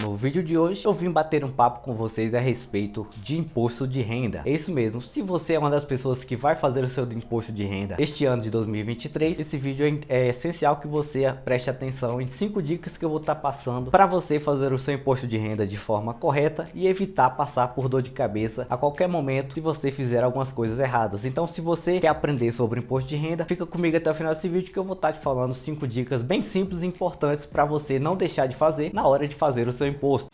No vídeo de hoje eu vim bater um papo com vocês a respeito de imposto de renda. É isso mesmo, se você é uma das pessoas que vai fazer o seu imposto de renda este ano de 2023, esse vídeo é essencial que você preste atenção em 5 dicas que eu vou estar passando para você fazer o seu imposto de renda de forma correta e evitar passar por dor de cabeça a qualquer momento se você fizer algumas coisas erradas. Então, se você quer aprender sobre imposto de renda, fica comigo até o final desse vídeo que eu vou estar te falando 5 dicas bem simples e importantes para você não deixar de fazer na hora de fazer o seu imposto.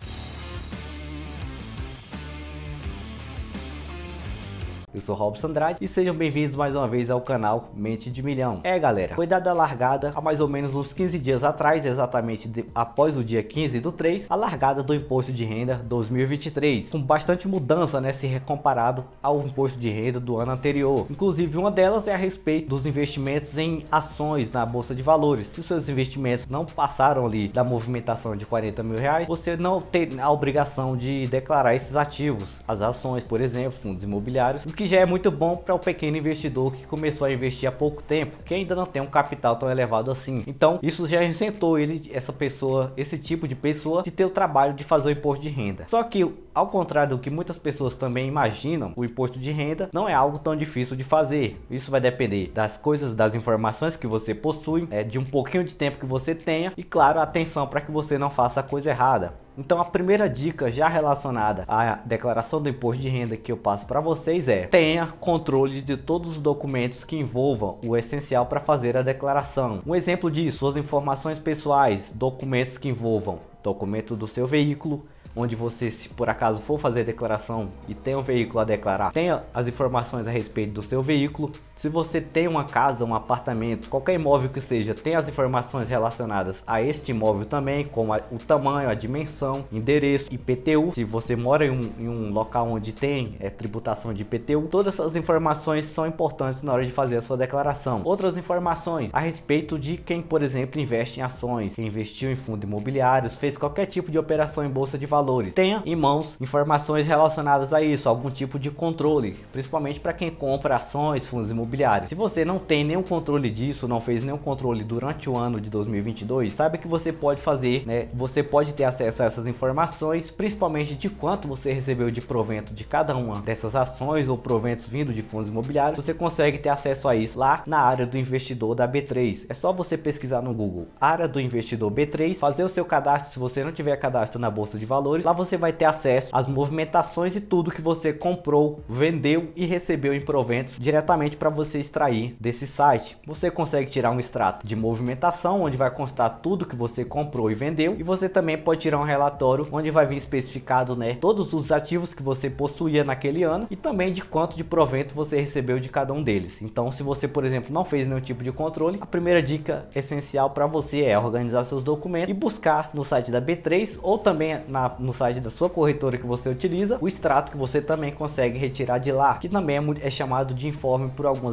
Eu sou Robson Andrade e sejam bem-vindos mais uma vez ao canal Mente de Milhão. Galera, foi dada a largada há mais ou menos uns 15 dias atrás, exatamente após o dia 15/3, a largada do Imposto de Renda 2023, com bastante mudança, né, se comparado ao Imposto de Renda do ano anterior. Inclusive, uma delas é a respeito dos investimentos em ações na Bolsa de Valores. Se os seus investimentos não passaram ali da movimentação de 40 mil reais, você não tem a obrigação de declarar esses ativos, as ações, por exemplo, fundos imobiliários, o que já é muito bom para o pequeno investidor que começou a investir há pouco tempo, que ainda não tem um capital tão elevado assim. Então isso já isentou esse tipo de pessoa de ter o trabalho de fazer o imposto de renda. Só que, ao contrário do que muitas pessoas também imaginam, o imposto de renda não é algo tão difícil de fazer. Isso vai depender das coisas, das informações que você possui, de um pouquinho de tempo que você tenha e, claro, atenção para que você não faça a coisa errada. Então, a primeira dica já relacionada à declaração do imposto de renda que eu passo para vocês é: tenha controle de todos os documentos que envolvam o essencial para fazer a declaração. Um exemplo disso, suas informações pessoais, documentos que envolvam documento do seu veículo, onde você, se por acaso for fazer a declaração e tem um veículo a declarar, tenha as informações a respeito do seu veículo. Se você tem uma casa, um apartamento, qualquer imóvel que seja, tem as informações relacionadas a este imóvel também, como o tamanho, a dimensão, endereço, IPTU. Se você mora em um local onde tem tributação de IPTU, todas essas informações são importantes na hora de fazer a sua declaração. Outras informações a respeito de quem, por exemplo, investe em ações, quem investiu em fundos imobiliários, fez qualquer tipo de operação em bolsa de valores. Tenha em mãos informações relacionadas a isso, algum tipo de controle, principalmente para quem compra ações, fundos imobiliários. Se você não tem nenhum controle disso, não fez nenhum controle durante o ano de 2022, saiba que você pode fazer, né? Você pode ter acesso a essas informações, principalmente de quanto você recebeu de provento de cada uma dessas ações ou proventos vindo de fundos imobiliários. Você consegue ter acesso a isso lá na área do investidor da B3. É só você pesquisar no Google, área do investidor B3, fazer o seu cadastro. Se você não tiver cadastro na Bolsa de Valores, lá você vai ter acesso às movimentações e tudo que você comprou, vendeu e recebeu em proventos diretamente para você extrair desse site. Você consegue tirar um extrato de movimentação, onde vai constar tudo que você comprou e vendeu, e você também pode tirar um relatório onde vai vir especificado, né, todos os ativos que você possuía naquele ano e também de quanto de provento você recebeu de cada um deles. Então, se você, por exemplo, não fez nenhum tipo de controle, a primeira dica essencial para você é organizar seus documentos e buscar no site da B3 ou também no site da sua corretora que você utiliza o extrato que você também consegue retirar de lá, que também é chamado de informe por algumas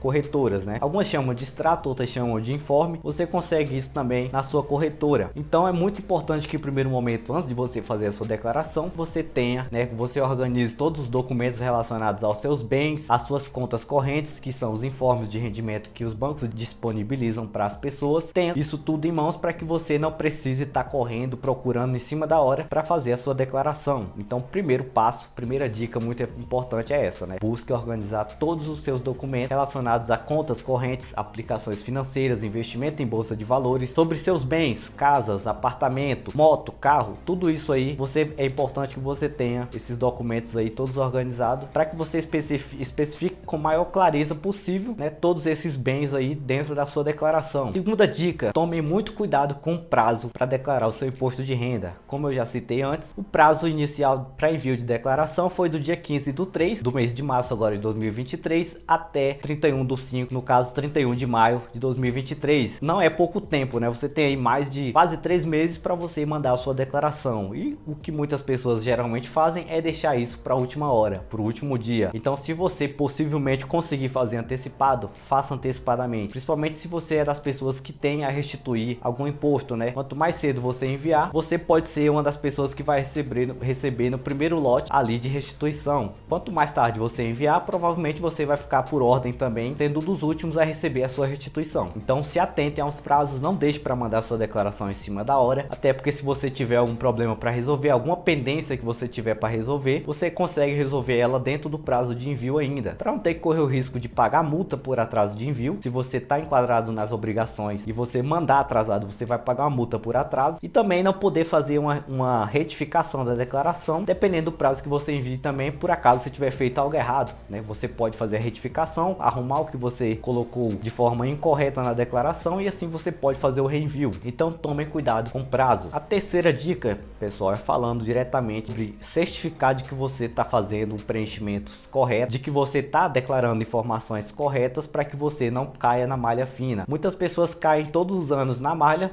corretoras, né? Algumas chamam de extrato, outras chamam de informe. Você consegue isso também na sua corretora. Então é muito importante que, em primeiro momento, antes de você fazer a sua declaração, você tenha, né, você organize todos os documentos relacionados aos seus bens, às suas contas correntes, que são os informes de rendimento que os bancos disponibilizam para as pessoas. Tenha isso tudo em mãos para que você não precise estar correndo, procurando em cima da hora para fazer a sua declaração. Então, primeiro passo, primeira dica muito importante é essa, né? Busque organizar todos os seus documentos relacionados a contas correntes, aplicações financeiras, investimento em bolsa de valores, sobre seus bens, casas, apartamento, moto, carro, tudo isso aí. É importante que você tenha esses documentos aí todos organizados para que você especifique com maior clareza possível, né, todos esses bens aí dentro da sua declaração. Segunda dica: tome muito cuidado com o prazo para declarar o seu imposto de renda. Como eu já citei antes, o prazo inicial para envio de declaração foi do dia 15/3 do mês de março agora de 2023 até 31/5, no caso 31 de maio de 2023. Não é pouco tempo, né? Você tem aí mais de quase 3 meses para você mandar a sua declaração. E o que muitas pessoas geralmente fazem é deixar isso para a última hora, para o último dia. Então, se você possivelmente conseguir fazer antecipado, faça antecipadamente. Principalmente se você é das pessoas que tem a restituir algum imposto, né? Quanto mais cedo você enviar, você pode ser uma das pessoas que vai receber no primeiro lote ali de restituição. Quanto mais tarde você enviar, provavelmente você vai ficar por ordem também, sendo um dos últimos a receber a sua restituição. Então se atentem aos prazos, não deixe para mandar sua declaração em cima da hora, até porque se você tiver algum problema para resolver, alguma pendência que você tiver para resolver, você consegue resolver ela dentro do prazo de envio ainda, para não ter que correr o risco de pagar multa por atraso de envio. Se você está enquadrado nas obrigações e você mandar atrasado, você vai pagar uma multa por atraso, e também não poder fazer uma retificação da declaração, dependendo do prazo que você envie também, por acaso você tiver feito algo errado, né? Você pode fazer a retificação, arrumar o que você colocou de forma incorreta na declaração, e assim você pode fazer o reenvio. Então tomem cuidado com o prazo. A terceira dica, pessoal, é falando diretamente de certificar de que você está fazendo preenchimentos corretos, de que você está declarando informações corretas, para que você não caia na malha fina. Muitas pessoas caem todos os anos na malha,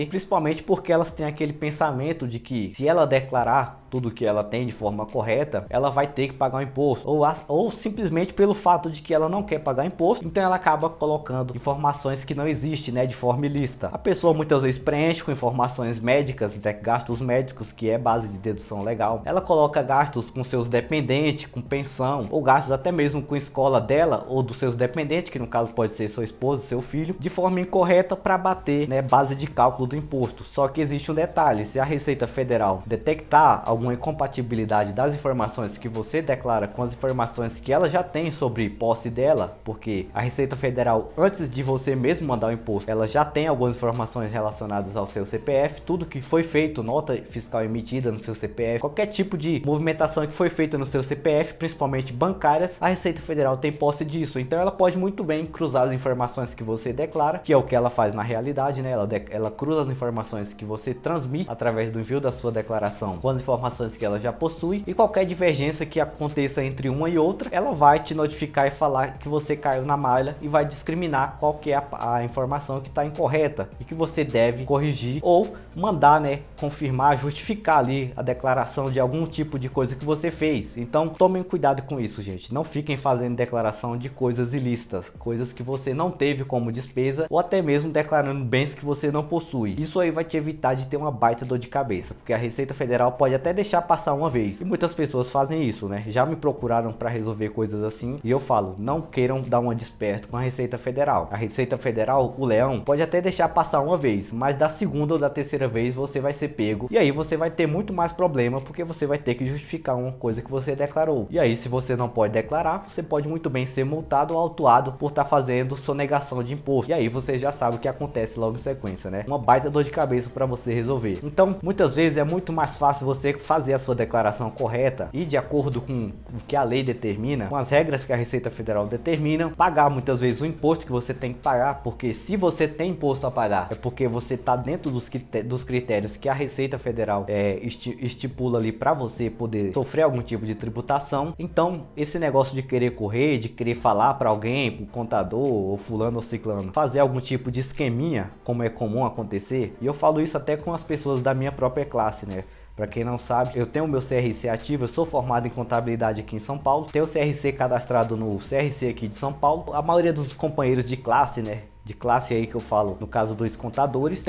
principalmente porque elas têm aquele pensamento de que se ela declarar tudo que ela tem de forma correta, ela vai ter que pagar o imposto, ou simplesmente pelo fato de que ela não quer pagar imposto, então ela acaba colocando informações que não existem, né, de forma ilícita. A pessoa muitas vezes preenche com informações médicas, né, gastos médicos, que é base de dedução legal. Ela coloca gastos com seus dependentes, com pensão, ou gastos até mesmo com escola dela ou dos seus dependentes, que no caso pode ser sua esposa, seu filho, de forma incorreta para bater, né, base de cálculo do imposto. Só que existe um detalhe: se a Receita Federal detectar alguma incompatibilidade das informações que você declara com as informações que ela já tem sobre posse dela, porque a Receita Federal, antes de você mesmo mandar o imposto, ela já tem algumas informações relacionadas ao seu CPF, tudo que foi feito, nota fiscal emitida no seu CPF, qualquer tipo de movimentação que foi feita no seu CPF, principalmente bancárias, a Receita Federal tem posse disso. Então ela pode muito bem cruzar as informações que você declara, que é o que ela faz na realidade, né? Ela cruza as informações que você transmite através do envio da sua declaração com as informações que ela já possui, e qualquer divergência que aconteça entre uma e outra, ela vai te notificar e falar que você caiu na malha, e vai discriminar qual que é a informação que está incorreta e que você deve corrigir, ou mandar, né, confirmar, justificar ali a declaração de algum tipo de coisa que você fez. Então tomem cuidado com isso, gente. Não fiquem fazendo declaração de coisas ilícitas, coisas que você não teve como despesa, ou até mesmo declarando bens que você não possui. Isso aí vai te evitar de ter uma baita dor de cabeça, porque a Receita Federal pode até deixar passar uma vez, e muitas pessoas fazem isso, né? Já me procuraram para resolver coisas assim, e eu falo, não queiram dar uma desperto com a Receita Federal. A Receita Federal, o leão, pode até deixar passar uma vez, mas da segunda ou da terceira vez você vai ser pego, e aí você vai ter muito mais problema, porque você vai ter que justificar uma coisa que você declarou. E aí, se você não pode declarar, você pode muito bem ser multado ou autuado por estar fazendo sonegação de imposto. E aí você já sabe o que acontece logo em sequência, né? Uma baita dor de cabeça para você resolver. Então, muitas vezes é muito mais fácil você fazer a sua declaração correta e de acordo com o que a lei determina, com as regras que a Receita Federal determina, pagar muitas vezes o imposto que você tem que pagar, porque se você tem imposto a pagar, é porque você está dentro dos critérios que a Receita Federal estipula ali para você poder sofrer algum tipo de tributação. Então, esse negócio de querer correr, de querer falar para alguém, pro contador ou fulano ou ciclano, fazer algum tipo de esqueminha, como é comum acontecer, e eu falo isso até com as pessoas da minha própria classe, né? Para quem não sabe, eu tenho o meu CRC ativo, eu sou formado em contabilidade aqui em São Paulo, tenho o CRC cadastrado no CRC aqui de São Paulo. A maioria dos companheiros de classe, né? De classe aí que eu falo, no caso dos contadores,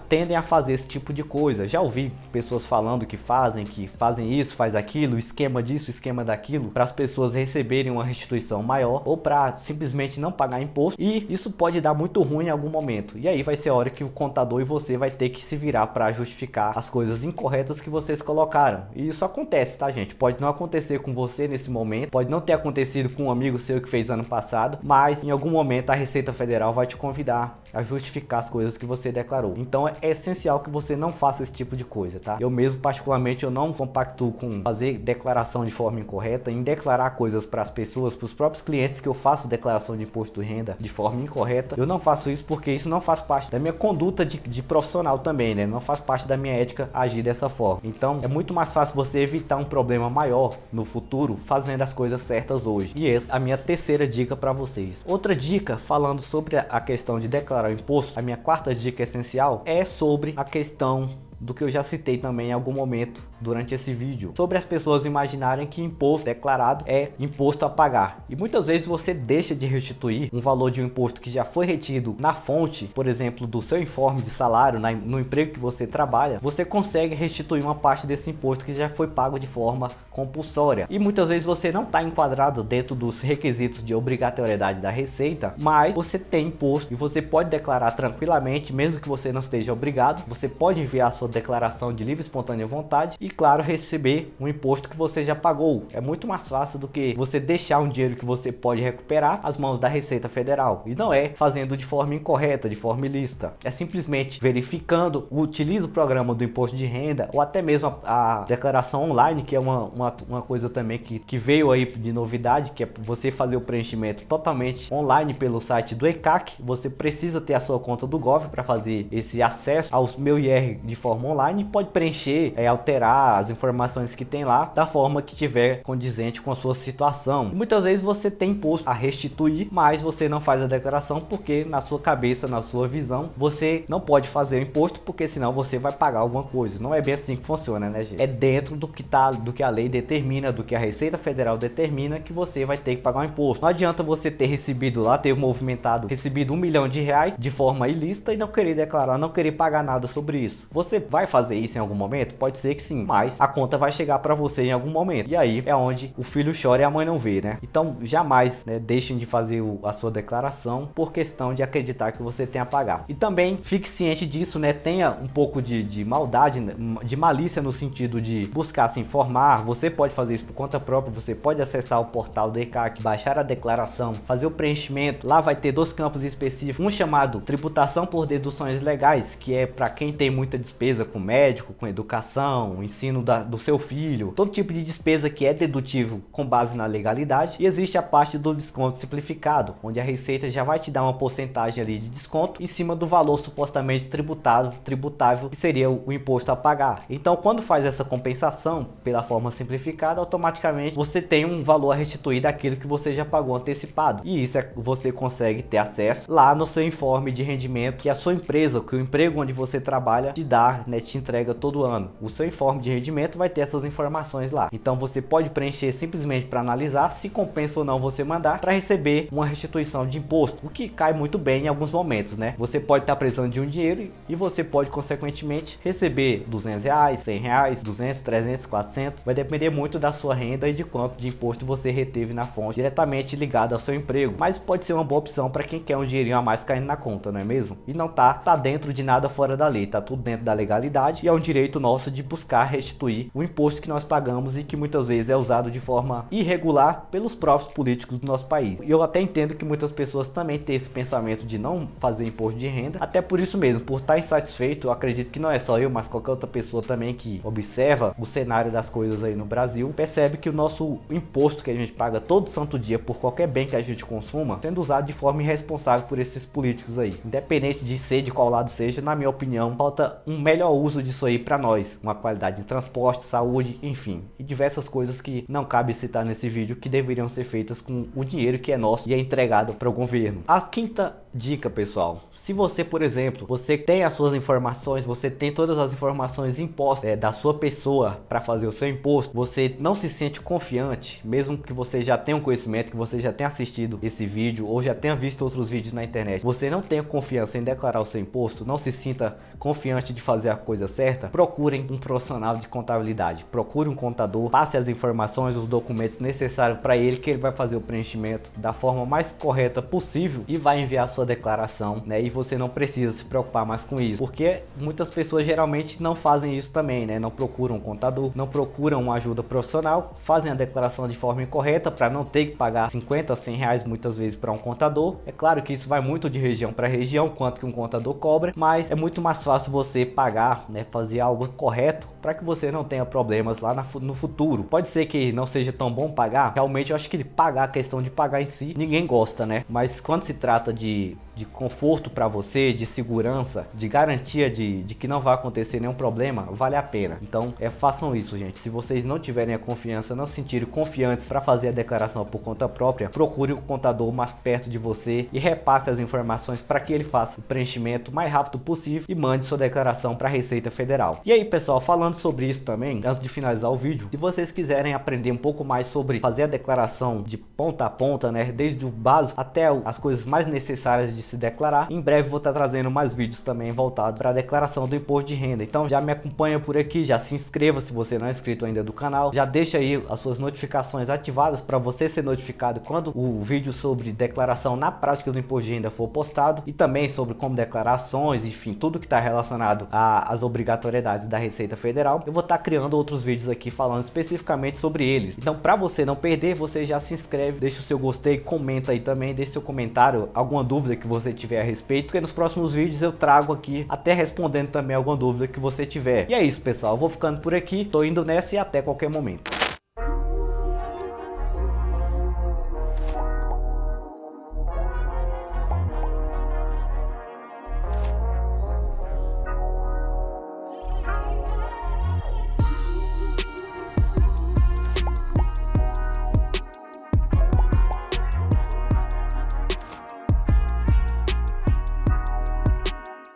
tendem a fazer esse tipo de coisa. Já ouvi pessoas falando que fazem isso, faz aquilo, esquema disso, esquema daquilo, para as pessoas receberem uma restituição maior, ou para simplesmente não pagar imposto, e isso pode dar muito ruim em algum momento. E aí vai ser a hora que o contador e você vai ter que se virar para justificar as coisas incorretas que vocês colocaram. E isso acontece, tá, gente? Pode não acontecer com você nesse momento, pode não ter acontecido com um amigo seu que fez ano passado, mas em algum momento a Receita Federal vai te convidar a justificar as coisas que você declarou. Então é essencial que você não faça esse tipo de coisa, tá? Eu mesmo, particularmente, eu não compactuo com fazer declaração de forma incorreta, em declarar coisas para as pessoas, para os próprios clientes que eu faço declaração de imposto de renda de forma incorreta. Eu não faço isso porque isso não faz parte da minha conduta de profissional também, né? Não faz parte da minha ética agir dessa forma. Então é muito mais fácil você evitar um problema maior no futuro fazendo as coisas certas hoje. E essa é a minha terceira dica para vocês. Outra dica, falando sobre a questão de declarar o imposto, a minha quarta dica essencial é sobre a questão do que eu já citei também em algum momento durante esse vídeo, sobre as pessoas imaginarem que imposto declarado é imposto a pagar. E muitas vezes você deixa de restituir um valor de um imposto que já foi retido na fonte, por exemplo, do seu informe de salário, no emprego que você trabalha, você consegue restituir uma parte desse imposto que já foi pago de forma compulsória. E muitas vezes você não está enquadrado dentro dos requisitos de obrigatoriedade da Receita, mas você tem imposto e você pode declarar tranquilamente, mesmo que você não esteja obrigado. Você pode enviar a sua declaração de livre e espontânea vontade e, claro, receber um imposto que você já pagou. É muito mais fácil do que você deixar um dinheiro que você pode recuperar às mãos da Receita Federal. E não é fazendo de forma incorreta, de forma ilícita. É simplesmente verificando, utiliza o programa do imposto de renda ou até mesmo a declaração online, que é uma coisa também que veio aí de novidade, que é você fazer o preenchimento totalmente online pelo site do ECAC. Você precisa ter a sua conta do Gov para fazer esse acesso ao meu IR de forma online. Pode preencher, alterar as informações que tem lá da forma que tiver condizente com a sua situação. E muitas vezes você tem imposto a restituir, mas você não faz a declaração porque na sua cabeça, na sua visão, você não pode fazer o imposto porque senão você vai pagar alguma coisa. Não é bem assim que funciona, né, gente? É dentro do que a lei determina, do que a Receita Federal determina, que você vai ter que pagar o imposto. Não adianta você ter recebido lá, ter movimentado, recebido R$1 milhão de forma ilícita e não querer declarar, não querer pagar nada sobre isso. Você vai fazer isso em algum momento? Pode ser que sim, mas a conta vai chegar para você em algum momento. E aí é onde o filho chora e a mãe não vê, né? Então jamais, né, deixem de fazer a sua declaração por questão de acreditar que você tem a pagar. E também fique ciente disso, né? Tenha um pouco de maldade, de malícia no sentido de buscar se informar. Você pode fazer isso por conta própria, você pode acessar o portal do ECAC, baixar a declaração, fazer o preenchimento. Lá vai ter 2 campos específicos, um chamado tributação por deduções legais, que é para quem tem muita despesa com médico, com educação, ensino do seu filho, todo tipo de despesa que é dedutível com base na legalidade. E existe a parte do desconto simplificado, onde a Receita já vai te dar uma porcentagem ali de desconto em cima do valor supostamente tributável, que seria o imposto a pagar. Então, quando faz essa compensação pela forma simplificada, automaticamente você tem um valor a restituir daquilo que você já pagou antecipado. E isso você consegue ter acesso lá no seu informe de rendimento que a sua empresa, que o emprego onde você trabalha te dá, né, te entrega todo ano. O seu informe de rendimento vai ter essas informações lá. Então você pode preencher simplesmente para analisar se compensa ou não você mandar para receber uma restituição de imposto, o que cai muito bem em alguns momentos, né? Você pode estar precisando de um dinheiro e você pode consequentemente receber R$200, R$100, 200, 300, 400. Vai depender muito da sua renda e de quanto de imposto você reteve na fonte, diretamente ligado ao seu emprego. Mas pode ser uma boa opção para quem quer um dinheirinho a mais caindo na conta, não é mesmo? E não tá dentro de nada fora da lei, tá tudo dentro da legalidade e é um direito nosso de buscar restituir o imposto que nós pagamos e que muitas vezes é usado de forma irregular pelos próprios políticos do nosso país. E eu até entendo que muitas pessoas também têm esse pensamento de não fazer imposto de renda, até por isso mesmo, por estar insatisfeito. Eu acredito que não é só eu, mas qualquer outra pessoa também que observa o cenário das coisas aí no Brasil, percebe que o nosso imposto que a gente paga todo santo dia por qualquer bem que a gente consuma, sendo usado de forma irresponsável por esses políticos aí. Independente de ser de qual lado seja, na minha opinião, falta um melhor uso disso aí para nós, uma qualidade de transporte, saúde, enfim, e diversas coisas que não cabe citar nesse vídeo que deveriam ser feitas com o dinheiro que é nosso e é entregado para o governo. A quinta dica, pessoal: se você, por exemplo, você tem as suas informações, você tem todas as informações impostas da sua pessoa para fazer o seu imposto, você não se sente confiante, mesmo que você já tenha um conhecimento, que você já tenha assistido esse vídeo ou já tenha visto outros vídeos na internet, você não tenha confiança em declarar o seu imposto, não se sinta confiante de fazer a coisa certa, procurem um profissional de contabilidade, procure um contador, passe as informações, os documentos necessários para ele, que ele vai fazer o preenchimento da forma mais correta possível e vai enviar a sua declaração, né? E você não precisa se preocupar mais com isso, porque muitas pessoas geralmente não fazem isso também, né? Não procuram um contador, não procuram uma ajuda profissional, fazem a declaração de forma incorreta para não ter que pagar 50, 100 reais muitas vezes para um contador. É claro que isso vai muito de região para região, quanto que um contador cobra, mas é muito mais fácil você pagar, né? Fazer algo correto para que você não tenha problemas lá no futuro. Pode ser que não seja tão bom pagar, realmente eu acho que pagar, a questão de pagar em si, ninguém gosta, né? Mas quando se trata de de conforto para você, de segurança, de garantia de que não vai acontecer nenhum problema, vale a pena. Então façam isso, gente. Se vocês não tiverem a confiança, não se sentirem confiantes para fazer a declaração por conta própria, procure o contador mais perto de você e repasse as informações para que ele faça o preenchimento o mais rápido possível e mande sua declaração para a Receita Federal. E aí, pessoal, falando sobre isso também, antes de finalizar o vídeo, se vocês quiserem aprender um pouco mais sobre fazer a declaração de ponta a ponta, né, desde o básico até as coisas mais necessárias de se declarar, em breve vou estar trazendo mais vídeos também voltados para a declaração do imposto de renda. Então já me acompanha por aqui, já se inscreva se você não é inscrito ainda do canal, já deixa aí as suas notificações ativadas para você ser notificado quando o vídeo sobre declaração na prática do imposto de renda for postado, e também sobre como declarar ações, enfim, tudo que está relacionado às obrigatoriedades da Receita Federal. Eu vou estar criando outros vídeos aqui falando especificamente sobre eles. Então, para você não perder, você já se inscreve, deixa o seu gostei, comenta aí também, deixa seu comentário, alguma dúvida que você tiver a respeito, porque nos próximos vídeos eu trago aqui, até respondendo também alguma dúvida que você tiver. E é isso, pessoal, eu vou ficando por aqui, tô indo nessa e até qualquer momento.